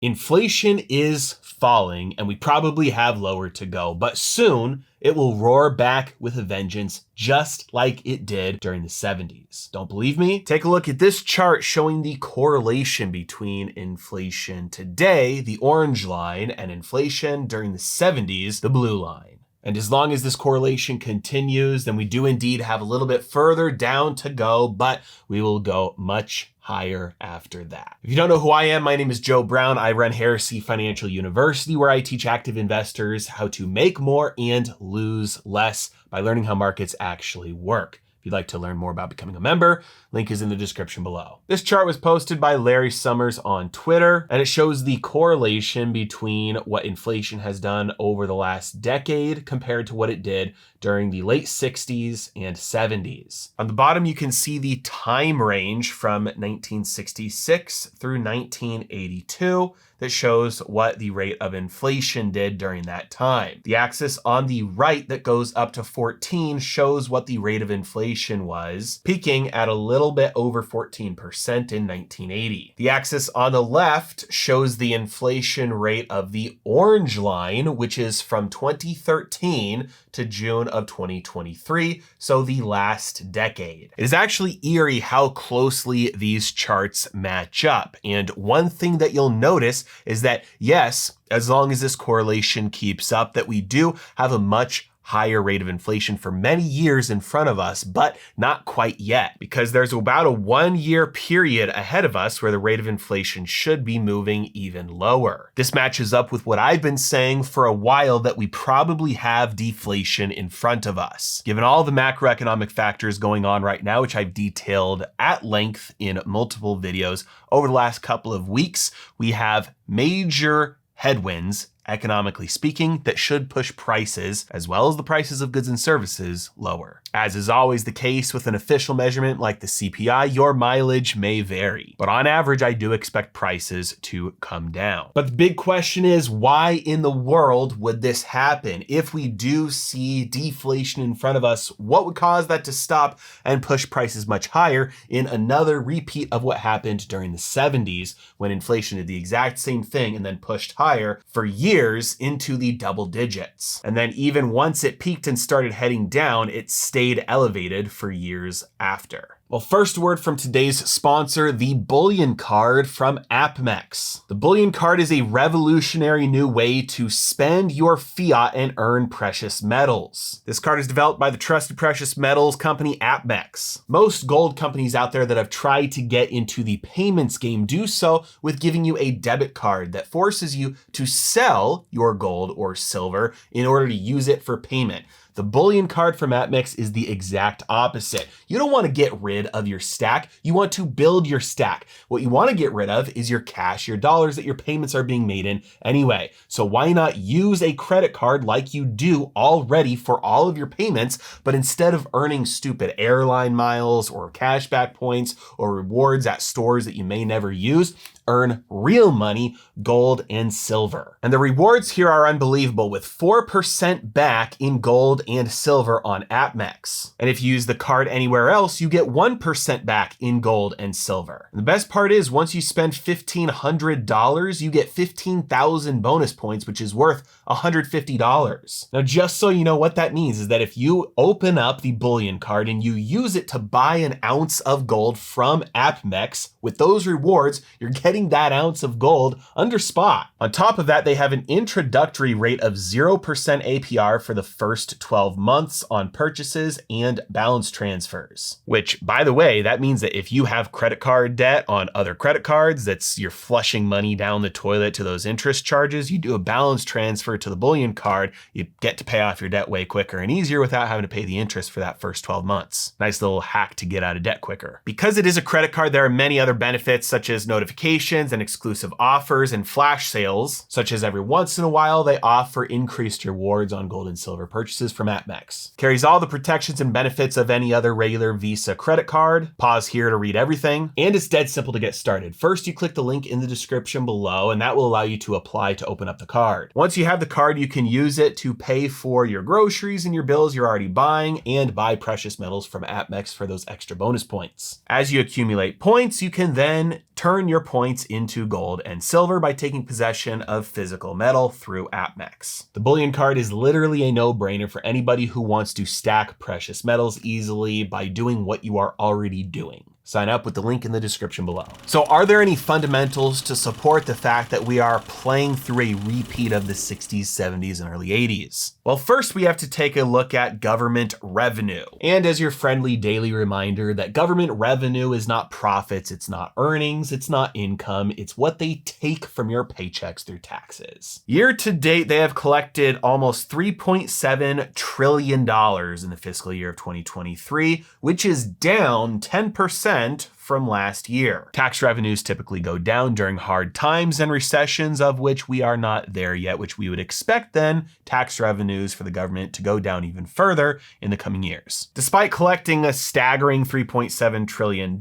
Inflation is falling, and we probably have lower to go, but soon it will roar back with a vengeance, just like it did during the 70s. Don't believe me? Take a look at this chart showing the correlation between inflation today, the orange line, and inflation during the 70s, the blue line. And as long as this correlation continues, then we do indeed have a little bit further down to go, but we will go much higher after that. If you don't know who I am, my name is Joe Brown. I run Heresy Financial University, where I teach active investors how to make more and lose less by learning how markets actually work. If you'd like to learn more about becoming a member, link is in the description below. This chart was posted by Larry Summers on Twitter, and it shows the correlation between what inflation has done over the last decade compared to what it did during the late 60s and 70s. On the bottom, you can see the time range from 1966 through 1982 that shows what the rate of inflation did during that time. The axis on the right that goes up to 14 shows what the rate of inflation was, peaking at a little bit over 14% in 1980. The axis on the left shows the inflation rate of the orange line, which is from 2013 to June of 2023, so the last decade. It is actually eerie how closely these charts match up. And one thing that you'll notice is that, yes, as long as this correlation keeps up, that we do have a much higher rate of inflation for many years in front of us, but not quite yet, because there's about a 1-year period ahead of us where the rate of inflation should be moving even lower. This matches up with what I've been saying for a while, that we probably have deflation in front of us. Given all the macroeconomic factors going on right now, which I've detailed at length in multiple videos over the last couple of weeks, we have major headwinds, economically speaking, that should push prices, as well as the prices of goods and services, lower. As is always the case with an official measurement like the CPI, your mileage may vary. But on average, I do expect prices to come down. But the big question is, why in the world would this happen? If we do see deflation in front of us, what would cause that to stop and push prices much higher in another repeat of what happened during the 70s, when inflation did the exact same thing and then pushed higher for years into the double digits? And then even once it peaked and started heading down, it stayed elevated for years after. Well, first word from today's sponsor, the bullion card from APMEX. The bullion card is a revolutionary new way to spend your fiat and earn precious metals. This card is developed by the trusted precious metals company APMEX. Most gold companies out there that have tried to get into the payments game do so with giving you a debit card that forces you to sell your gold or silver in order to use it for payment. The bullion card from APMEX is the exact opposite. You don't want to get rid of your stack. You want to build your stack. What you want to get rid of is your cash, your dollars that your payments are being made in anyway. So why not use a credit card like you do already for all of your payments, but instead of earning stupid airline miles or cashback points or rewards at stores that you may never use, earn real money, gold and silver. And the rewards here are unbelievable, with 4% back in gold and silver on APMEX. And if you use the card anywhere else, you get 1% back in gold and silver. And the best part is, once you spend $1,500, you get 15,000 bonus points, which is worth $150. Now, just so you know what that means is that if you open up the bullion card and you use it to buy an ounce of gold from APMEX, with those rewards, you're getting that ounce of gold under spot. On top of that, they have an introductory rate of 0% APR for the first 12 months on purchases and balance transfers. Which, by the way, that means that if you have credit card debt on other credit cards, you're flushing money down the toilet to those interest charges, you do a balance transfer to the bullion card, you get to pay off your debt way quicker and easier without having to pay the interest for that first 12 months. Nice little hack to get out of debt quicker. Because it is a credit card, there are many other benefits, such as notifications and exclusive offers and flash sales, such as every once in a while they offer increased rewards on gold and silver purchases from APMEX. Carries all the protections and benefits of any other regular Visa credit card. Pause here to read everything. And it's dead simple to get started. First, you click the link in the description below, and that will allow you to apply to open up the card. Once you have the card, you can use it to pay for your groceries and your bills you're already buying, and buy precious metals from APMEX for those extra bonus points. As you accumulate points, you can then turn your points points into gold and silver by taking possession of physical metal through APMEX. The bullion card is literally a no-brainer for anybody who wants to stack precious metals easily by doing what you are already doing. Sign up with the link in the description below. So are there any fundamentals to support the fact that we are playing through a repeat of the 60s, 70s, and early 80s? Well, first we have to take a look at government revenue. And as your friendly daily reminder that government revenue is not profits, it's not earnings, it's not income, it's what they take from your paychecks through taxes. Year to date, they have collected almost $3.7 trillion in the fiscal year of 2023, which is down 10% from last year. Tax revenues typically go down during hard times and recessions, of which we are not there yet, which we would expect then tax revenues for the government to go down even further in the coming years. Despite collecting a staggering $3.7 trillion,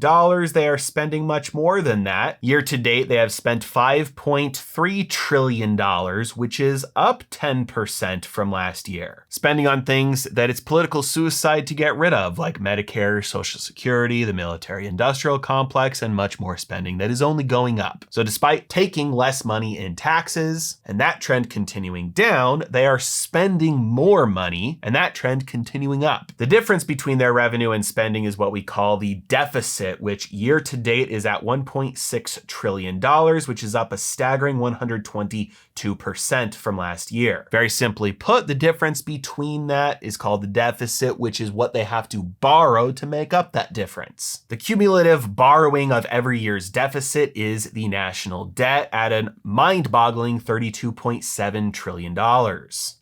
they are spending much more than that. Year to date, they have spent $5.3 trillion, which is up 10% from last year. Spending on things that it's political suicide to get rid of, like Medicare, Social Security, the military-industrial complex, and much more spending that is only going up. So despite taking less money in taxes and that trend continuing down, they are spending more money and that trend continuing up. The difference between their revenue and spending is what we call the deficit, which year to date is at $1.6 trillion, which is up a staggering 122% from last year. Very simply put, the difference between that is called the deficit, which is what they have to borrow to make up that difference. The cumulative borrowing of every year's deficit is the national debt at a mind-boggling $32.7 trillion.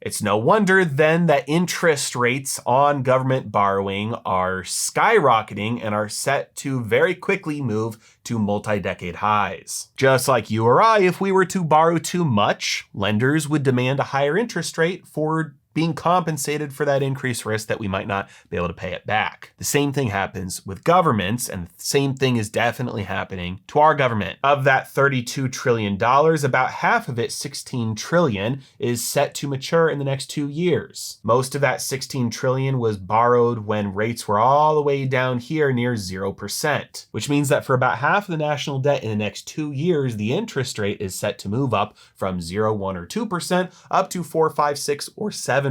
It's no wonder then that interest rates on government borrowing are skyrocketing and are set to very quickly move to multi-decade highs. Just like you or I, if we were to borrow too much, lenders would demand a higher interest rate for being compensated for that increased risk that we might not be able to pay it back. The same thing happens with governments, and the same thing is definitely happening to our government. Of that $32 trillion, about half of it, $16 trillion, is set to mature in the next 2 years. Most of that $16 trillion was borrowed when rates were all the way down here near 0%, which means that for about half of the national debt in the next 2 years, the interest rate is set to move up from 0, 1, or 2% up to 4, 5, 6, or 7%.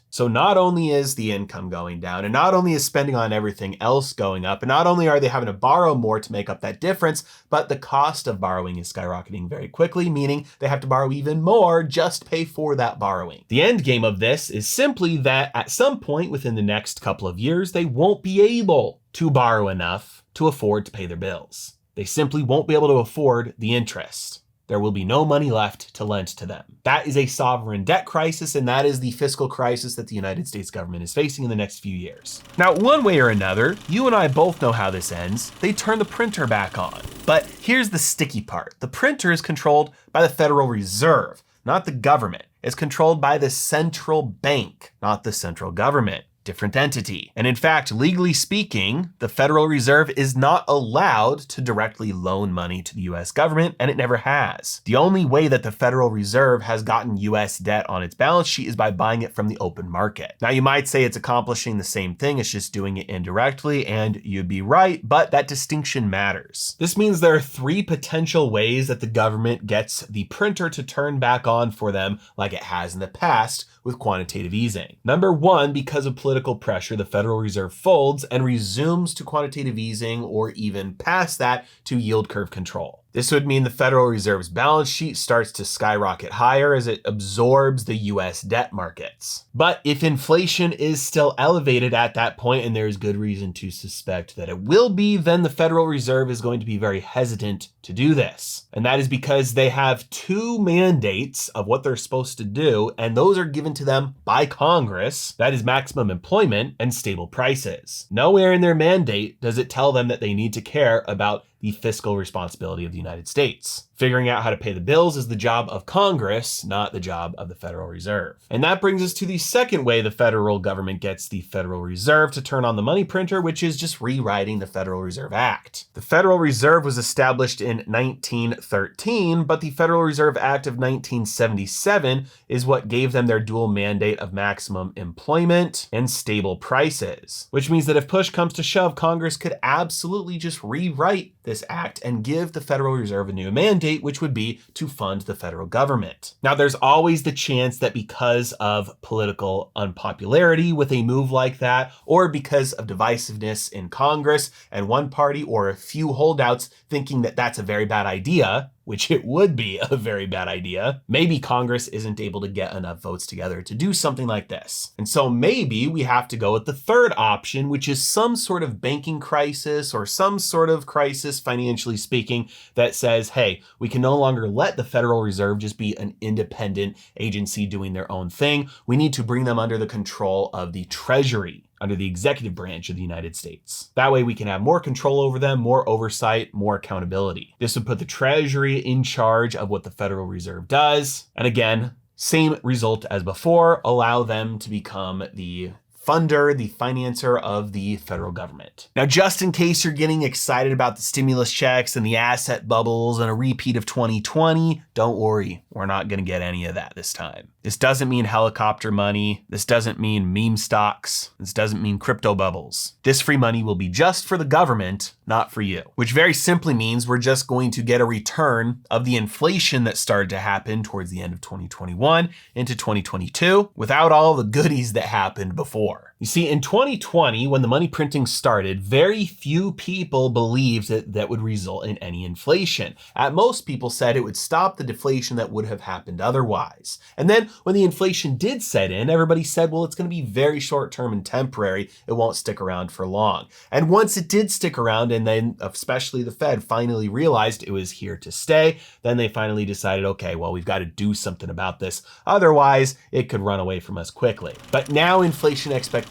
So not only is the income going down, and not only is spending on everything else going up, and not only are they having to borrow more to make up that difference, but the cost of borrowing is skyrocketing very quickly, meaning they have to borrow even more just to pay for that borrowing. The end game of this is simply that at some point within the next couple of years, they won't be able to borrow enough to afford to pay their bills. They simply won't be able to afford the interest. There will be no money left to lend to them. That is a sovereign debt crisis, and that is the fiscal crisis that the United States government is facing in the next few years. Now, one way or another, you and I both know how this ends. They turn the printer back on. But here's the sticky part. The printer is controlled by the Federal Reserve, not the government. It's controlled by the central bank, not the central government. Different entity. And in fact, legally speaking, the Federal Reserve is not allowed to directly loan money to the US government, and it never has. The only way that the Federal Reserve has gotten US debt on its balance sheet is by buying it from the open market. Now, you might say it's accomplishing the same thing, it's just doing it indirectly, and you'd be right, but that distinction matters. This means there are 3 potential ways that the government gets the printer to turn back on for them like it has in the past with quantitative easing. Number 1, because of political pressure, the Federal Reserve folds and resumes to quantitative easing, or even past that to yield curve control. This would mean the Federal Reserve's balance sheet starts to skyrocket higher as it absorbs the US debt markets. But if inflation is still elevated at that point, and there's good reason to suspect that it will be, then the Federal Reserve is going to be very hesitant to do this. And that is because they have 2 mandates of what they're supposed to do, and those are given to them by Congress. That is maximum employment and stable prices. Nowhere in their mandate does it tell them that they need to care about the fiscal responsibility of the United States. Figuring out how to pay the bills is the job of Congress, not the job of the Federal Reserve. And that brings us to the second way the federal government gets the Federal Reserve to turn on the money printer, which is just rewriting the Federal Reserve Act. The Federal Reserve was established in 1913, but the Federal Reserve Act of 1977 is what gave them their dual mandate of maximum employment and stable prices, which means that if push comes to shove, Congress could absolutely just rewrite this act and give the Federal Reserve a new mandate, which would be to fund the federal government. Now, there's always the chance that because of political unpopularity with a move like that, or because of divisiveness in Congress and one party or a few holdouts thinking that that's a very bad idea, which it would be a very bad idea, maybe Congress isn't able to get enough votes together to do something like this. And so maybe we have to go with the third option, which is some sort of banking crisis or some sort of crisis, financially speaking, that says, hey, we can no longer let the Federal Reserve just be an independent agency doing their own thing. We need to bring them under the control of the Treasury, under the executive branch of the United States. That way we can have more control over them, more oversight, more accountability. This would put the Treasury in charge of what the Federal Reserve does. And again, same result as before, allow them to become the funder, the financer of the federal government. Now, just in case you're getting excited about the stimulus checks and the asset bubbles and a repeat of 2020, don't worry, we're not gonna get any of that this time. This doesn't mean helicopter money. This doesn't mean meme stocks. This doesn't mean crypto bubbles. This free money will be just for the government, not for you, which very simply means we're just going to get a return of the inflation that started to happen towards the end of 2021 into 2022 without all the goodies that happened before. You see, in 2020, when the money printing started, very few people believed that that would result in any inflation. At most, people said it would stop the deflation that would have happened otherwise. And then when the inflation did set in, everybody said, well, it's going to be very short-term and temporary. It won't stick around for long. And once it did stick around, and then especially the Fed finally realized it was here to stay, then they finally decided, okay, well, we've got to do something about this. Otherwise, it could run away from us quickly. But now inflation expectations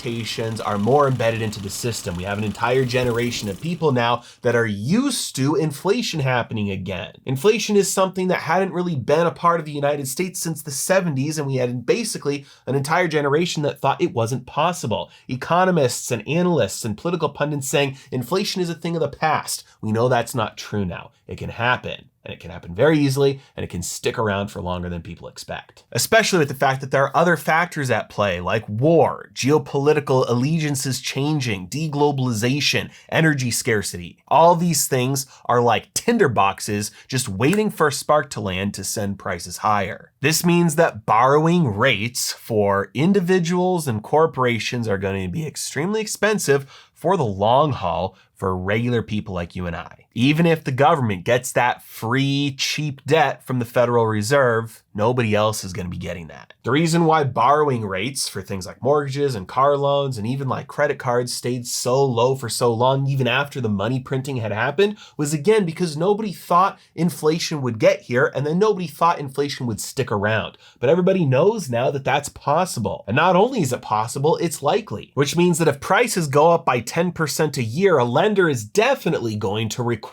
are more embedded into the system. We have an entire generation of people now that are used to inflation happening again. Inflation is something that hadn't really been a part of the United States since the 70s, and we had basically an entire generation that thought it wasn't possible. Economists and analysts and political pundits saying inflation is a thing of the past. We know that's not true now. It can happen. And it can happen very easily, and it can stick around for longer than people expect. Especially with the fact that there are other factors at play, like war, geopolitical allegiances changing, deglobalization, energy scarcity. All these things are like tinderboxes just waiting for a spark to land to send prices higher. This means that borrowing rates for individuals and corporations are going to be extremely expensive for the long haul for regular people like you and I. Even if the government gets that free, cheap debt from the Federal Reserve, nobody else is going to be getting that. The reason why borrowing rates for things like mortgages and car loans and even like credit cards stayed so low for so long, even after the money printing had happened, was again because nobody thought inflation would get here, and then nobody thought inflation would stick around. But everybody knows now that that's possible. And not only is it possible, it's likely, which means that if prices go up by 10% a year, a lender is definitely going to require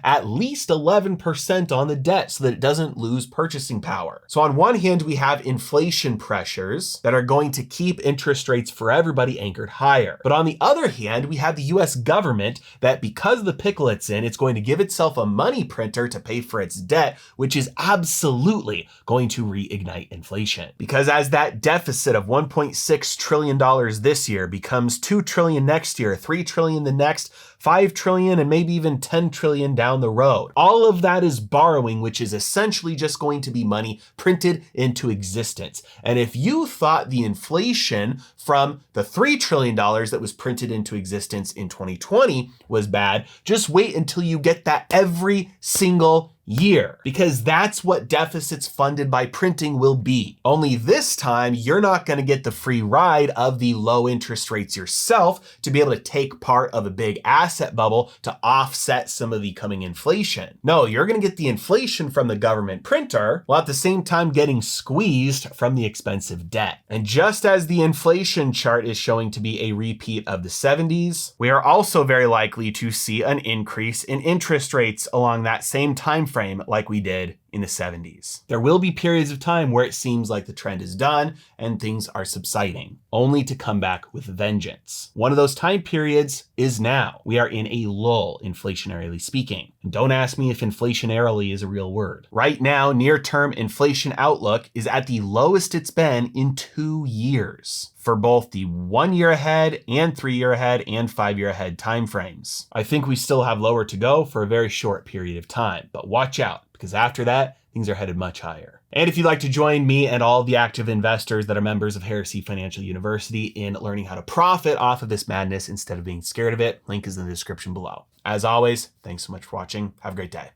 at least 11% on the debt so that it doesn't lose purchasing power. So on one hand, we have inflation pressures that are going to keep interest rates for everybody anchored higher. But on the other hand, we have the US government that, because of the pickle it's in, it's going to give itself a money printer to pay for its debt, which is absolutely going to reignite inflation. Because as that deficit of $1.6 trillion this year becomes $2 trillion next year, $3 trillion the next, $5 trillion, and maybe even $10 trillion down the road. All of that is borrowing, which is essentially just going to be money printed into existence. And if you thought the inflation from the $3 trillion that was printed into existence in 2020 was bad, just wait until you get that every single year, because that's what deficits funded by printing will be. Only this time, you're not going to get the free ride of the low interest rates yourself to be able to take part of a big asset bubble to offset some of the coming inflation. No, you're going to get the inflation from the government printer, while at the same time getting squeezed from the expensive debt. And just as the inflation chart is showing to be a repeat of the 70s, we are also very likely to see an increase in interest rates along that same time frame like we did in the 70s. There will be periods of time where it seems like the trend is done and things are subsiding, only to come back with vengeance. One of those time periods is now. We are in a lull, inflationarily speaking. And don't ask me if inflationarily is a real word. Right now, near-term inflation outlook is at the lowest it's been in 2 years for both the 1 year ahead and 3 year ahead and 5 year ahead timeframes. I think we still have lower to go for a very short period of time, but watch out, because after that, things are headed much higher. And if you'd like to join me and all the active investors that are members of Heresy Financial University in learning how to profit off of this madness instead of being scared of it, link is in the description below. As always, thanks so much for watching. Have a great day.